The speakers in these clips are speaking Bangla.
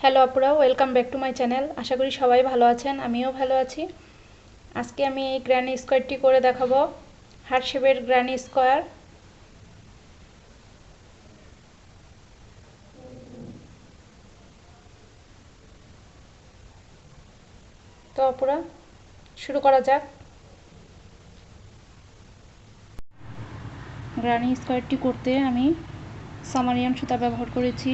হ্যালো আপুরা, welcome back to my channel. আশা করি সবাই ভালো আছেন, আমিও ভালো আছি। আজকে আমি এই গ্র্যানি স্কোয়ারটি করে দেখাবো, হার্ট শেপের গ্র্যানি স্কোয়ার। তো আপুরা শুরু করা যাক। গ্র্যানি স্কোয়ারটি করতে আমি সামারিয়ান সুতা ব্যবহার করেছি,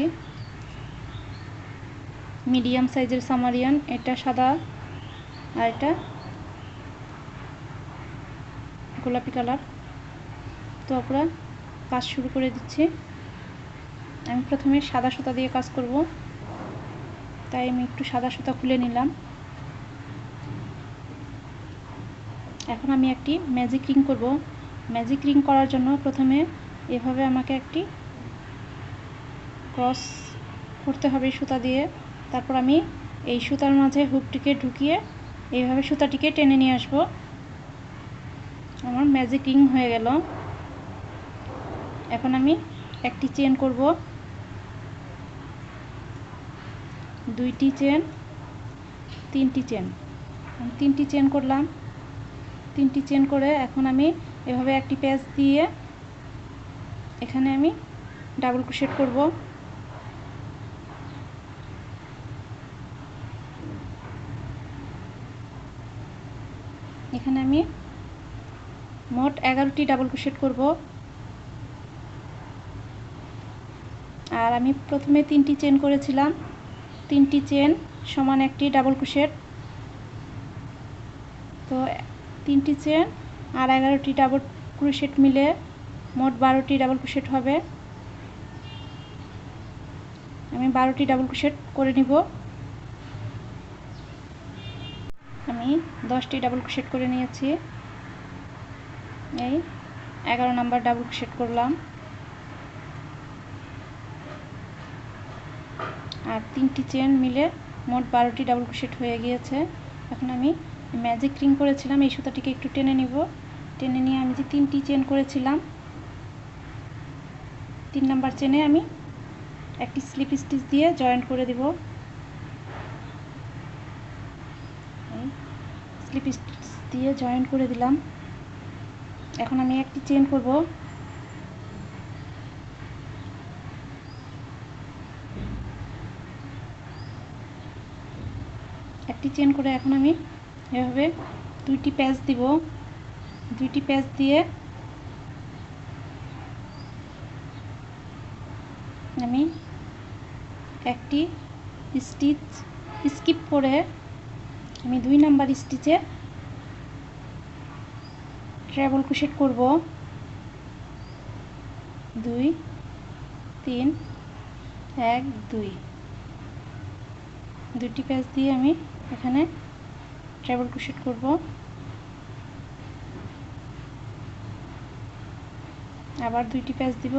মিডিয়াম সাইজের সামারিয়ান। এটা সাদা আর এটা গোলাপি কালার। তো আপুরা কাজ শুরু করে দিচ্ছি। আমি প্রথমে সাদা সুতা দিয়ে কাজ করব, তাই আমি একটু সাদা সুতা খুলে নিলাম। এখন আমি একটি ম্যাজিক রিং করব। ম্যাজিক রিং করার জন্য প্রথমে এভাবে আমাকে একটি ক্রস করতে হবে সুতা দিয়ে। তারপর আমি এই সুতার মাঝে হুকটিকে ঢুকিয়ে এইভাবে সুতাটিকে টেনে নিয়ে আসব। আমার ম্যাজিক রিং হয়ে গেল। এখন আমি একটি চেন করব, দুইটি চেন, তিনটি চেন। তিনটি চেন করলাম। তিনটি চেন করে এখন আমি এভাবে একটি প্যাচ দিয়ে এখানে আমি ডাবল ক্রোশেট করব। এখানে আমি মোট 11টি ডাবল ক্রোশেট করব। আর আমি প্রথমে তিনটি চেন করেছিলাম, তিনটি চেন সমান একটি ডাবল ক্রোশেট। তো তিনটি চেন আর 11টি ডাবল ক্রোশেট মিলে মোট 12টি ডাবল ক্রোশেট হবে। আমি 12টি ডাবল ক্রোশেট করে নিব। আমি 10টি ডাবল ক্রোশেট করে নিয়েছি। এই 11 নাম্বার ডাবল ক্রোশেট করলাম। আর তিনটি চেন মিলে মোট 12টি ডাবল ক্রোশেট হয়ে গিয়েছে। এখন আমি ম্যাজিক রিং করেছিলাম, এই সুতাটিকে একটু টেনে নিব। টেনে নিয়ে আমি যে তিনটি চেন করেছিলাম, 3 নাম্বার চেনে আমি একটি স্লিপ স্টিচ দিয়ে জয়েন্ট করে দিব। স্লিপ স্টিচ দিয়ে জয়েন্ট করে দিলাম। এখন আমি একটি চেন করব। একটি চেন করে এখন আমি এভাবে দুইটি প্যাচ দিব। দুইটি প্যাচ দিয়ে আমি একটি স্টিচ স্কিপ করে আমি 2 নাম্বার স্টিচে ট্রাবল ক্রোশেট করব। 2 3 1 2 দুটি প্যাচ দিয়ে আমি এখানে ট্রাবল ক্রোশেট করব। আবার দুইটি প্যাচ দিব।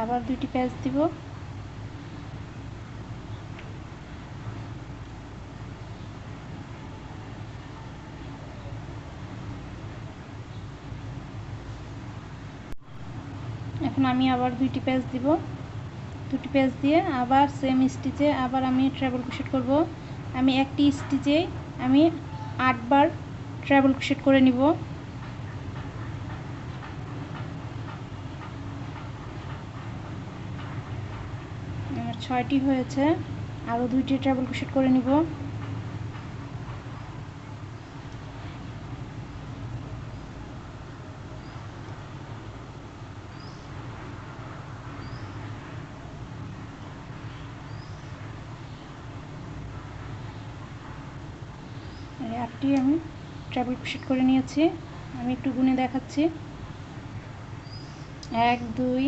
আবার দুইটি প্যাচ দিব। এখন আমি আবার দুইটি প্যাচ দিব। দুটি প্যাচ দিয়ে আবার সেম স্টিচে আবার আমি ট্রাবল ক্রোশেট করব। আমি একটি স্টিচে আমি 8 বার ট্রাবল ক্রোশেট করে নিব। আমার 6টি হয়েছে, আরও 2টি ট্রাবল ক্রোশেট করে নিব। এই 8টি আমি ট্রাবল ক্রোশেট করে নিয়েছি। আমি একটু গুনে দেখাচ্ছি। 1 2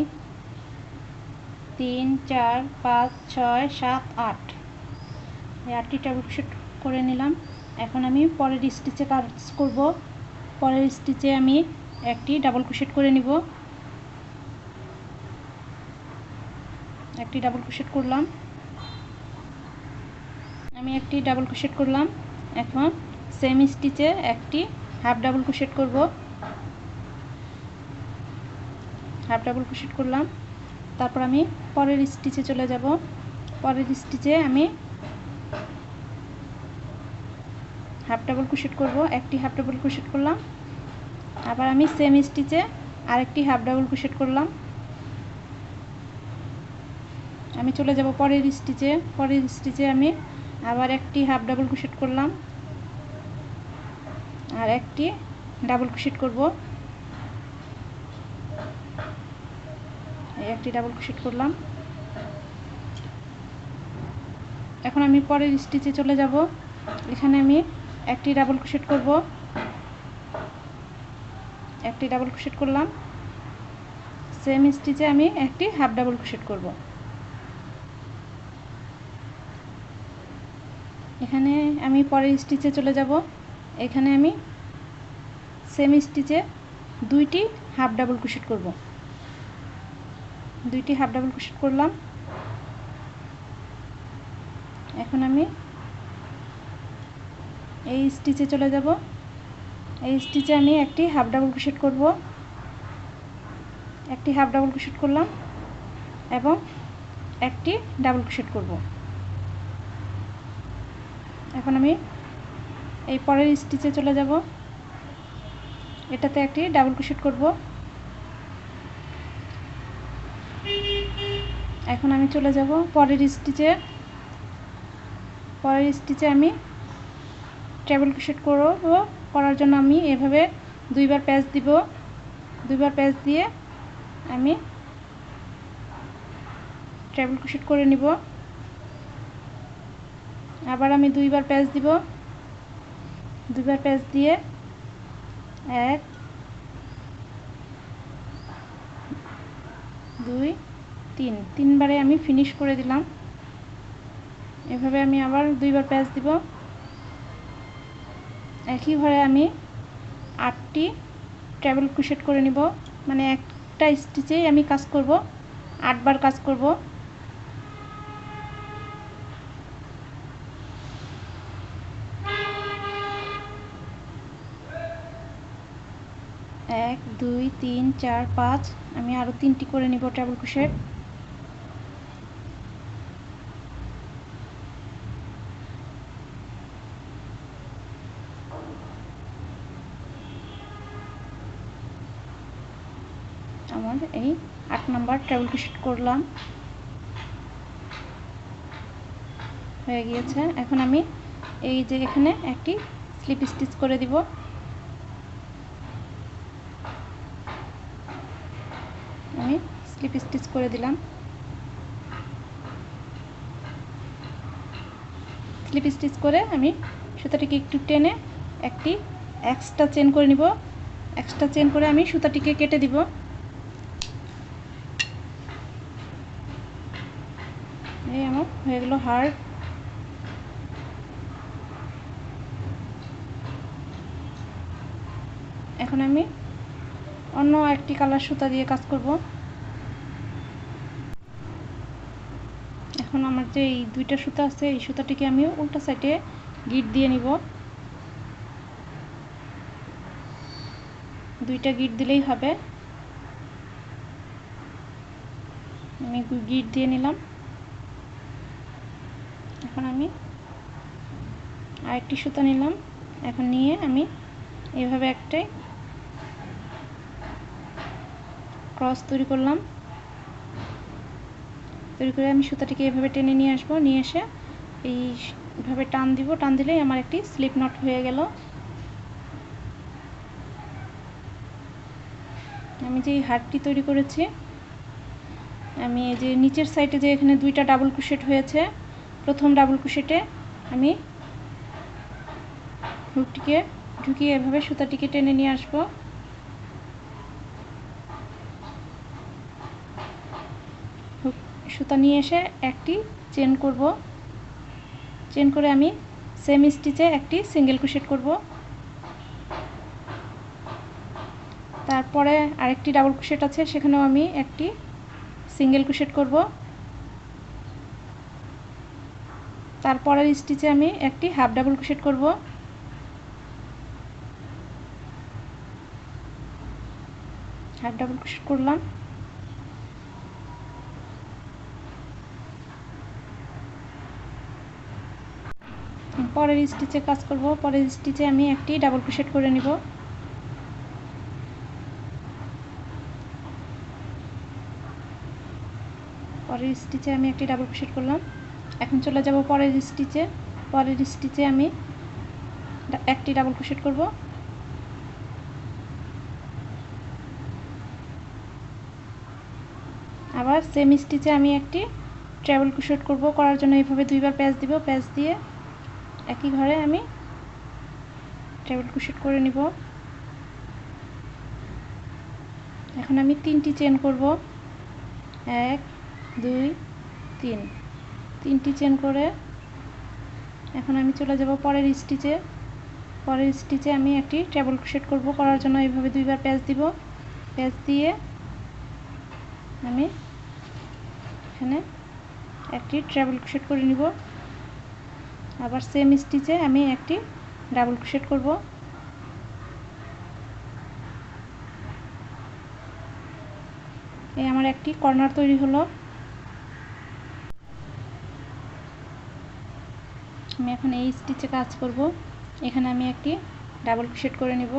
3 4 5 6 7 8। এই 8টি ট্রাবল ক্রোশেট করে নিলাম। এখন আমি পরের স্টিচে কাজ করব। পরের স্টিচে আমি একটি ডাবল ক্রোশেট করে নিব। একটি ডাবল ক্রোশেট করলাম। আমি একটি ডাবল ক্রোশেট করলাম। এখন সেম স্টিচে একটি হাফ ডাবল ক্রোশেট করব। হাফ ডাবল ক্রোশেট করলাম। তারপর আমি পরের স্টিচে চলে যাব। পরের স্টিচে আমি হাফ ডাবল ক্রোশেট করব, একটি হাফ ডাবল ক্রোশেট করলাম। আবার আমি সেম স্টিচে আরেকটি হাফ ডাবল ক্রোশেট করলাম। আমি চলে যাব পরের স্টিচে। পরের স্টিচে আমি আবার একটি হাফ ডাবল ক্রোশেট করলাম আর একটি ডাবল ক্রোশেট করব। এই একটি ডাবল ক্রোশেট করলাম। এখন আমি পরের স্টিচে চলে যাব। এখানে আমি একটি ডাবল ক্রোশেট করব, একটি ডাবল ক্রোশেট করলাম। সেম স্টিচে আমি একটি হাফ ডাবল ক্রোশেট করব। এখানে আমি পরের স্টিচে চলে যাব। এখানে আমি সেম স্টিচে দুইটি হাফ ডাবল ক্রোশেট করব, দুইটি হাফ ডাবল ক্রোশেট করলাম। এখন আমি এই স্টিচে চলে যাব। এই স্টিচে আমি একটি হাফ ডাবল ক্রোশেট করব, একটি হাফ ডাবল ক্রোশেট করলাম এবং একটি ডাবল ক্রোশেট করব। এখন আমি এই পরের স্টিচে চলে যাব। এটাতে একটি ডাবল ক্রোশেট করব। এখন আমি চলে যাব পরের স্টিচে। পরের স্টিচে আমি ডাবল ক্রোশেট করব। করার জন্য আমি এভাবে দুইবার প্যাচ দিব। দুইবার প্যাচ দিয়ে আমি ডাবল ক্রোশেট করে নিব। আবার আমি দুইবার প্যাচ দিব। দুইবার প্যাচ দিয়ে এক, দুই, তিন, তিনবারে আমি ফিনিশ করে দিলাম। এভাবে আমি আবার দুইবার প্যাচ দিব। একই ঘরে আমি 8টি ডাবল ক্রোশেট করে নিব, মানে একটা স্টিচেই আমি কাজ করব, 8 বার কাজ করব। এক, দুই, তিন, চার, 5, আমি আরও 3টি করে নিব ডাবল ক্রোশেট। আমার এই 8 নাম্বার ডাবল ক্রোশেট করলাম, হয়ে গিয়েছে। এখন আমি এই যে এখানে একটি স্লিপ স্টিচ করে দিব। আমি স্লিপ স্টিচ করে দিলাম। স্লিপ স্টিচ করে আমি সুতাটিকে একটু টেনে একটি এক্সট্রা চেন করে নিব। এক্সট্রা চেন করে আমি সুতাটিকে কেটে দিব। এই আমার হয়ে গেল হার্ট। এখন আমি অন্য একটি কালার সুতা দিয়ে কাজ করব। এখন আমার যে এই দুইটা সুতা আছে, এই সুতাটিকে আমি উল্টা সাইডে গিট দিয়ে নিব। দুইটা গিট দিলেই হবে। আমি গিট দিয়ে নিলাম। এখন আমি আরেকটি সুতা নিলাম। এখন নিয়ে আমি এইভাবে একটাই ক্রস তৈরি করলাম। তৈরি করে আমি সুতাটিকে এভাবে টেনে নিয়ে আসবো। নিয়ে এসে এইভাবে টান দিব। টান দিলেই আমার একটি স্লিপ নট হয়ে গেল। আমি যে হারটি তৈরি করেছি, আমি এই যে নিচের সাইডে যে এখানে দুইটা ডাবল ক্রোশেট হয়েছে, প্রথম ডাবল ক্রোশেটে আমি হুকটিকে ঢুকিয়ে এভাবে সুতাটিকে টেনে নিয়ে আসব। সুতা নিয়ে এসে একটি চেন করব। চেন করে আমি সেম স্টিচে একটি সিঙ্গেল ক্রোশেট করব। তারপরে আরেকটি ডাবল ক্রোশেট আছে, সেখানেও আমি একটি সিঙ্গেল ক্রোশেট করব। তারপরের স্টিচে আমি একটি হাফ ডাবল ক্রোশেট করব। হাফ ডাবল ক্রোশেট করলাম। পরের স্টিচে কাজ করব। পরের স্টিচে আমি একটি ডাবল ক্রোশেট করে নিব। পরের স্টিচে আমি একটি ডাবল ক্রোশেট করলাম। এখন চলে যাব পরের স্টিচে। পরের স্টিচে আমি একটি ডাবল ক্রোশেট করব। আবার সেম স্টিচে আমি একটি ট্রাভেল ক্রোশেট করব। করার জন্য এইভাবে দুইবার প্যাচ দিব। প্যাচ দিয়ে একই ঘরে আমি ট্রাভেল ক্রোশেট করে নিব। এখন আমি 3টি চেন করব। 1 2 3, 3টি চেন করে এখন আমি চলে যাব পরের স্টিচে। পরের স্টিচে আমি একটি ট্রাভেল ক্রোশেট করব। করার জন্য এইভাবে দুইবার প্যাচ দিব। প্যাচ দিয়ে আমি এখানে একটি ট্রাভেল ক্রোশেট করে নিব। আবার সেম স্টিচে আমি একটি ডাবল ক্রোশেট করব। এই আমার একটি কর্নার তৈরি হলো। আমি এখন এই স্টিচে কাজ করব। এখানে আমি একটি ডাবল ক্রোশেট করে নিব।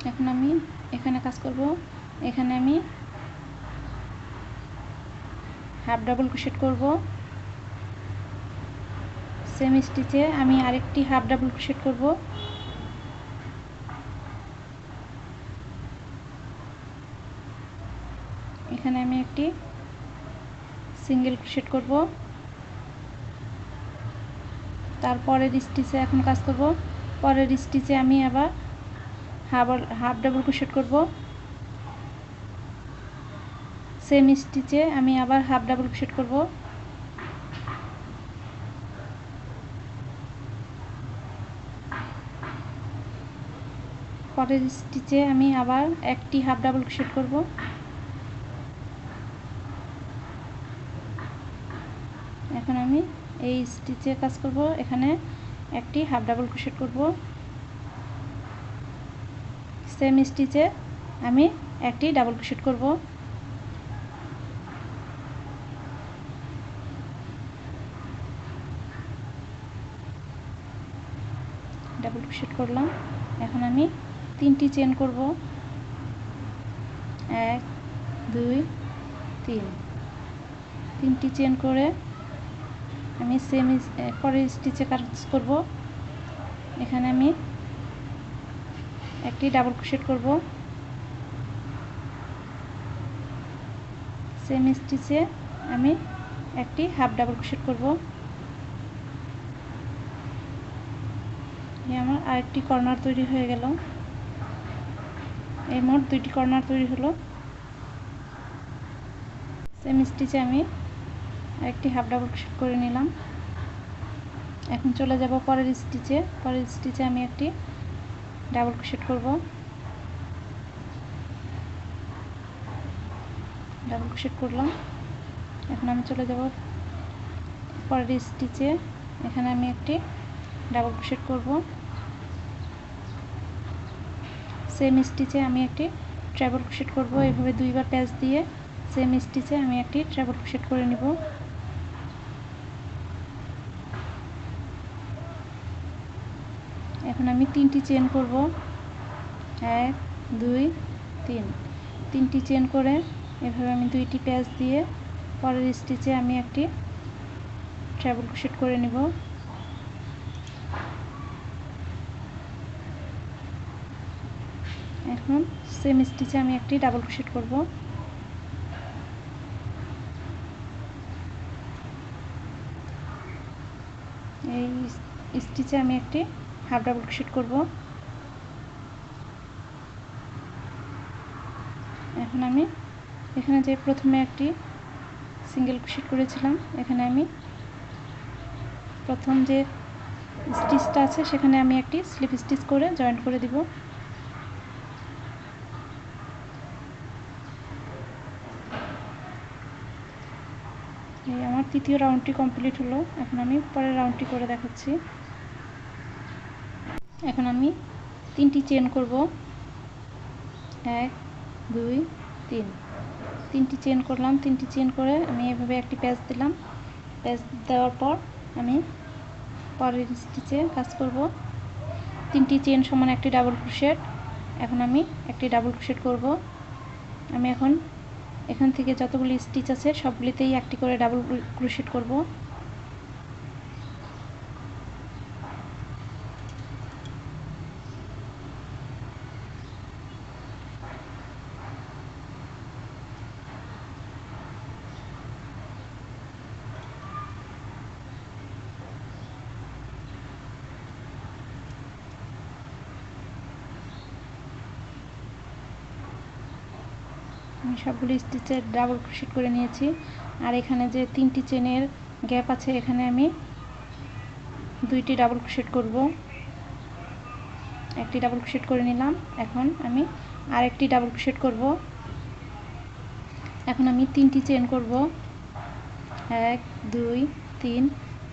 এখন আমি এখানে কাজ করব। এখানে আমি হাফ ডাবল ক্রোশেট করব। সেম স্টিচে আমি আরেকটি হাফ ডাবল ক্রোশেট করব। এখানে আমি একটি সিঙ্গেল ক্রোশেট করব। তারপরের স্টিচে এখন কাজ করব। পরের স্টিচে আমি আবার হাফ ডাবল ক্রোশেট করব। সেম স্টিচে আমি আবার হাফ ডাবল ক্রোশেট করব। পরের স্টিচে আমি আবার একটি হাফ ডাবল ক্রোশেট করব। এখন আমি এই স্টিচে কাজ করব। এখানে একটি হাফ ডাবল ক্রোশেট করব। সেম স্টিচে আমি একটি ডাবল ক্রোশেট করব। ডাবল ক্রোশেট করলাম। এখন আমি 3টি চেন করব। 1 2 3, 3টি চেন করে আমি সেম পরের স্টিচে কাজ করব। এখানে আমি একটি ডাবল ক্রোশেট করব। সেম স্টিচে আমি একটি হাফ ডাবল ক্রোশেট করব। এই আমার আরেকটি কর্নার তৈরি হয়ে গেল। এই মোট 2টি কর্নার তৈরি হলো। সেম স্টিচে আমি আরেকটি হাফ ডাবল ক্রোশেট করে নিলাম। এখন চলে যাব পরের স্টিচে। পরের স্টিচে আমি একটি ডাবল ক্রোশেট করব। ডাবল ক্রোশেট করলাম। এখন আমি চলে যাব পরের স্টিচে। এখানে আমি একটি ডাবল ক্রোশেট করব। সেম স্টিচে আমি একটি ট্রাভেল ক্রোশেট করব। এইভাবে দুইবার প্যাচ দিয়ে সেম স্টিচে আমি একটি ট্রাভেল ক্রোশেট করে নিব। এখন আমি 3টি চেন করব। 1 2 3, 3টি চেন করে এভাবে আমি 2টি প্যাচ দিয়ে পরের স্টিচে আমি একটি ট্রাভেল ক্রোশেট করে নিব। এখন সেম স্টিচে আমি একটি ডাবল ক্রোশেট করব। এই স্টিচে আমি একটি হাফ ডাবল ক্রোশেট করব। এখন আমি এখানে যে প্রথমে একটি সিঙ্গেল ক্রোশেট করেছিলাম, এখানে আমি প্রথম যে স্টিচটা আছে সেখানে আমি একটি স্লিপ স্টিচ করে জয়েন্ট করে দিব। এই আমার তৃতীয় রাউন্ডটি কমপ্লিট হলো। এখন আমি পরের রাউন্ডটি করে দেখাচ্ছি। এখন আমি 3টি চেন করব। 1 2 3, 3টি চেন করলাম। 3টি চেন করে আমি এভাবে একটি প্যাচ দিলাম। প্যাচ দেওয়ার পর আমি পরের স্টিচে কাজ করব। 3টি চেন সমান একটি ডাবল ক্রোশেট। এখন আমি একটি ডাবল ক্রোশেট করব। আমি এখন এখান থেকে যতগুলি স্টিচ আছে সবগুলিতেই একটি করে ডাবল ক্রোশেট করব। আমি সবগুলি স্টিচে ডাবল ক্রোশেট করে নিয়েছি। আর এখানে যে 3টি চেনের গ্যাপ আছে এখানে আমি 2টি ডাবল ক্রোশেট করব। একটি ডাবল ক্রোশেট করে নিলাম। এখন আমি আরেকটি ডাবল ক্রোশেট করব। এখন আমি 3টি চেন করব। 1 2 3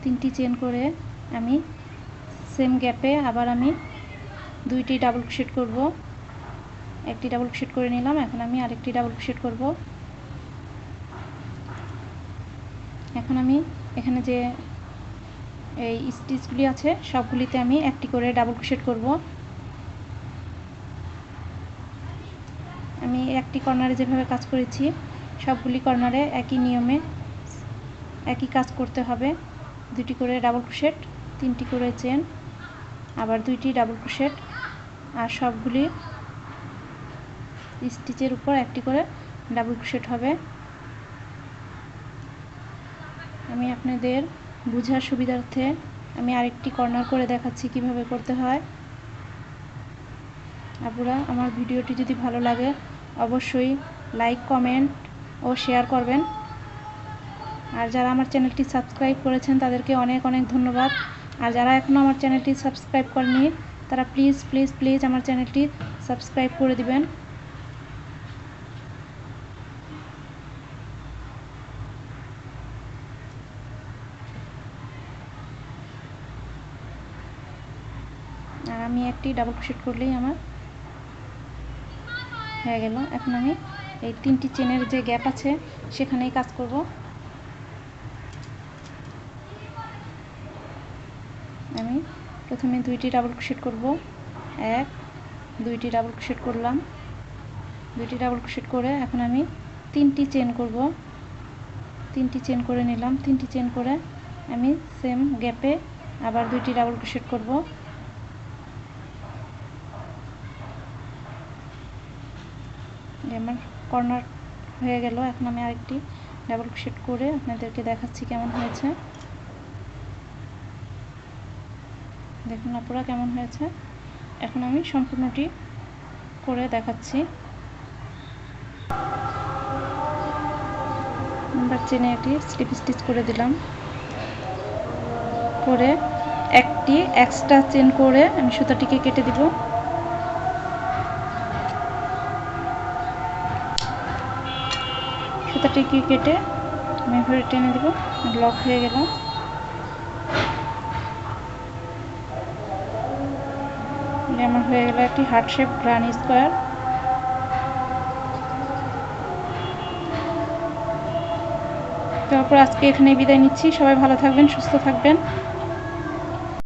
3টি চেন করে আমি সেম গ্যাপে আবার আমি 2টি ডাবল ক্রোশেট করব। একটি ডাবল ক্রোশেট করে নিলাম। এখন আমি আরেকটি ডাবল ক্রোশেট করব। এখন আমি এখানে যে এই স্টিচগুলি আছে সবগুলিতে আমি একটি করে ডাবল ক্রোশেট করব। আমি একটি কর্নারে যেভাবে কাজ করেছি সবগুলি কর্নারে একই নিয়মে একই কাজ করতে হবে। 2টি করে ডাবল ক্রোশেট, 3টি করে চেন, আবার 2টি ডাবল ক্রোশেট, আর সবগুলি স্টিচের উপর একটি করে ডাবল ক্রোশেট হবে। আমি আপনাদের বোঝার সুবিধার্থে আমি আরেকটি কর্নার করে দেখাচ্ছি কিভাবে করতে হয়। আপনারা আমার ভিডিওটি যদি ভালো লাগে অবশ্যই লাইক, কমেন্ট ও শেয়ার করবেন। আর যারা আমার চ্যানেলটি সাবস্ক্রাইব করেছেন তাদেরকে অনেক অনেক ধন্যবাদ। আর যারা এখনও আমার চ্যানেলটি সাবস্ক্রাইব করেনি তারা প্লিজ প্লিজ প্লিজ আমার চ্যানেলটি সাবস্ক্রাইব করে দিবেন। আর আমি একটি ডাবল ক্রোশেট করলেই আমার হয়ে গেল। এখন আমি এই 3টি চেনের যে গ্যাপ আছে সেখানেই কাজ করব। আমি প্রথমে 2টি ডাবল ক্রোশেট করব। 1 2টি ডাবল ক্রোশেট করলাম। 2টি ডাবল ক্রোশেট করে এখন আমি 3টি চেন করব। 3টি চেন করে নিলাম। 3টি চেন করে আমি সেম গ্যাপে আবার 2টি ডাবল ক্রোশেট করব। আমার কর্নার হয়ে গেল। এখন আমি আরেকটি ডাবল ক্রোশেট করে আপনাদেরকে দেখাচ্ছি কেমন হয়েছে। দেখুন আপনারা কেমন হয়েছে। এখন আমি সম্পূর্ণটি করে দেখাচ্ছি। নাম্বার চেনে একটি স্লিপ স্টিচ করে দিলাম। করে একটি এক্সট্রা চেন করে আমি সুতাটিকে কেটে দিব। সুতাটিকে কেটে আমি এভাবে টেনে দেব। লক হয়ে গেল। আমার হয়ে গেল একটি হার্ট শেপ গ্রানি স্কোয়ার। তারপর আজকে এখানেই বিদায় নিচ্ছি। সবাই ভালো থাকবেন, সুস্থ থাকবেন।